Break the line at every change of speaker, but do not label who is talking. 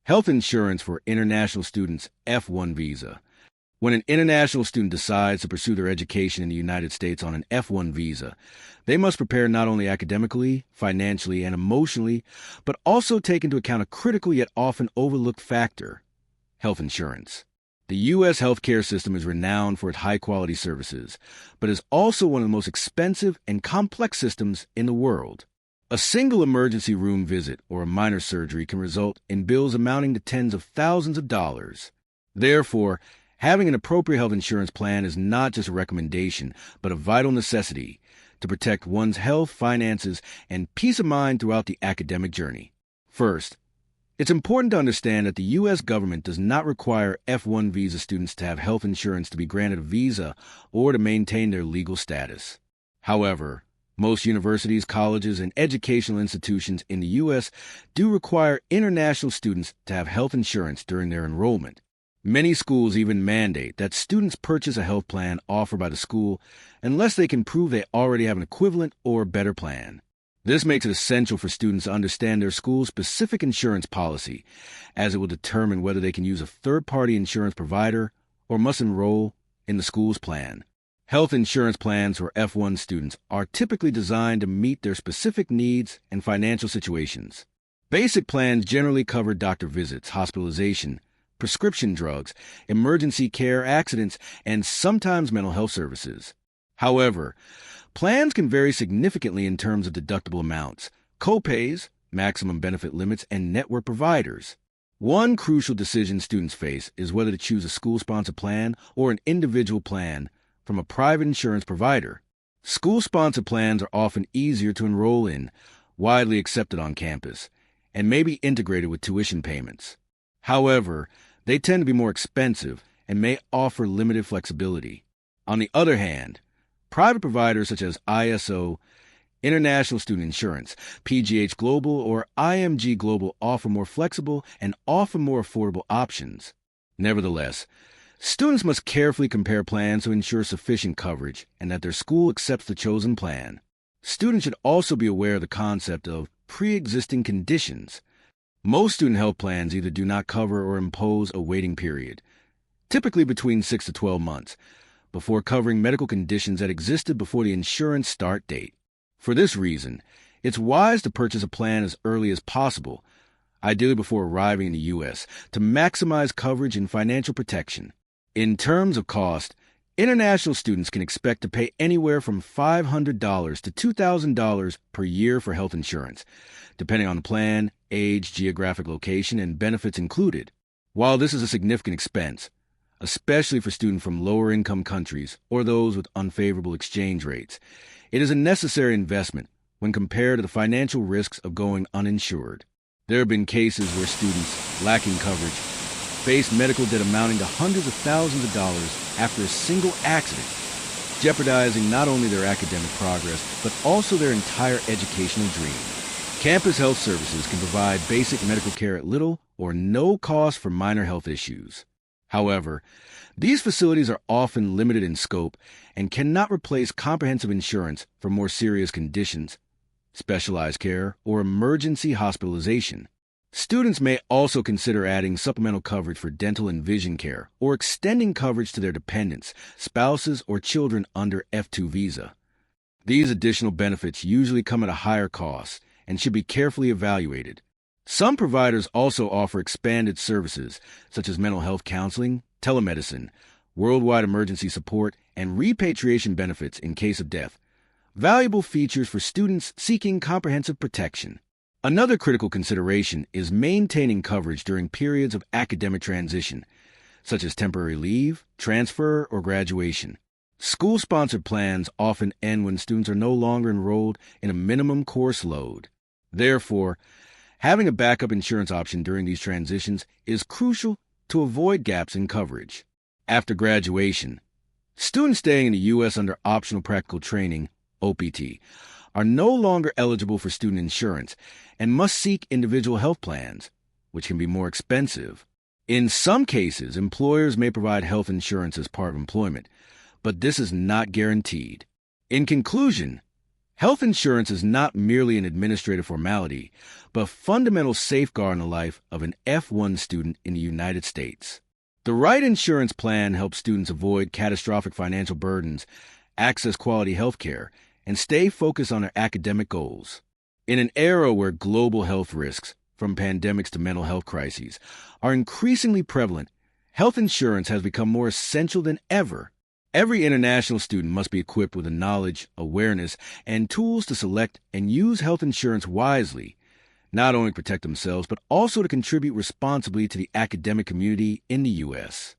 Health insurance for international students F1 visa. When an international student decides to pursue their education in the United States on an F1 visa, they must prepare not only academically, financially, and emotionally, but also take into account a critical yet often overlooked factor: health insurance. The U.S. healthcare system is renowned for its high-quality services, but is also one of the most expensive and complex systems in the world. A single emergency room visit or a minor surgery can result in bills amounting to tens of thousands of dollars. Therefore, having an appropriate health insurance plan is not just a recommendation, but a vital necessity to protect one's health, finances, and peace of mind throughout the academic journey. First, it's important to understand that the U.S. government does not require F1 visa students to have health insurance to be granted a visa or to maintain their legal status. However, most universities, colleges, and educational institutions in the U.S. do require international students to have health insurance during their enrollment. Many schools even mandate that students purchase a health plan offered by the school unless they can prove they already have an equivalent or better plan. This makes it essential for students to understand their school's specific insurance policy, as it will determine whether they can use a third-party insurance provider or must enroll in the school's plan. Health insurance plans for F1 students are typically designed to meet their specific needs and financial situations. Basic plans generally cover doctor visits, hospitalization, prescription drugs, emergency care, accidents, and sometimes mental health services. However, plans can vary significantly in terms of deductible amounts, co-pays, maximum benefit limits, and network providers. One crucial decision students face is whether to choose a school-sponsored plan or an individual plan from a private insurance provider. School-sponsored plans are often easier to enroll in, widely accepted on campus, and may be integrated with tuition payments. However, they tend to be more expensive and may offer limited flexibility. On the other hand, private providers such as ISO, International Student Insurance, PGH Global, or IMG Global offer more flexible and often more affordable options. Nevertheless, students must carefully compare plans to ensure sufficient coverage and that their school accepts the chosen plan. Students should also be aware of the concept of pre-existing conditions. Most student health plans either do not cover or impose a waiting period, typically between 6 to 12 months, before covering medical conditions that existed before the insurance start date. For this reason, it's wise to purchase a plan as early as possible, ideally before arriving in the U.S., to maximize coverage and financial protection. In terms of cost, international students can expect to pay anywhere from $500 to $2,000 per year for health insurance, depending on the plan, age, geographic location, and benefits included. While this is a significant expense, especially for students from lower-income countries or those with unfavorable exchange rates, it is a necessary investment when compared to the financial risks of going uninsured. There have been cases where students, lacking coverage, face medical debt amounting to hundreds of thousands of dollars after a single accident, jeopardizing not only their academic progress, but also their entire educational dream. Campus health services can provide basic medical care at little or no cost for minor health issues. However, these facilities are often limited in scope and cannot replace comprehensive insurance for more serious conditions, specialized care, or emergency hospitalization. Students may also consider adding supplemental coverage for dental and vision care or extending coverage to their dependents, spouses, or children under F2 visa. These additional benefits usually come at a higher cost and should be carefully evaluated. Some providers also offer expanded services such as mental health counseling, telemedicine, worldwide emergency support, and repatriation benefits in case of death, valuable features for students seeking comprehensive protection. Another critical consideration is maintaining coverage during periods of academic transition, such as temporary leave, transfer, or graduation. School-sponsored plans often end when students are no longer enrolled in a minimum course load. Therefore, having a backup insurance option during these transitions is crucial to avoid gaps in coverage. After graduation, students staying in the U.S. under optional practical training, OPT, are no longer eligible for student insurance and must seek individual health plans, which can be more expensive. In some cases, employers may provide health insurance as part of employment, but this is not guaranteed. In conclusion, Health insurance is not merely an administrative formality, but a fundamental safeguard in the life of an F1 student in the United States. The right insurance plan helps students avoid catastrophic financial burdens, access quality health care, and stay focused on their academic goals. In an era where global health risks, from pandemics to mental health crises, are increasingly prevalent, health insurance has become more essential than ever. Every international student must be equipped with the knowledge, awareness, and tools to select and use health insurance wisely, not only to protect themselves, but also to contribute responsibly to the academic community in the U.S.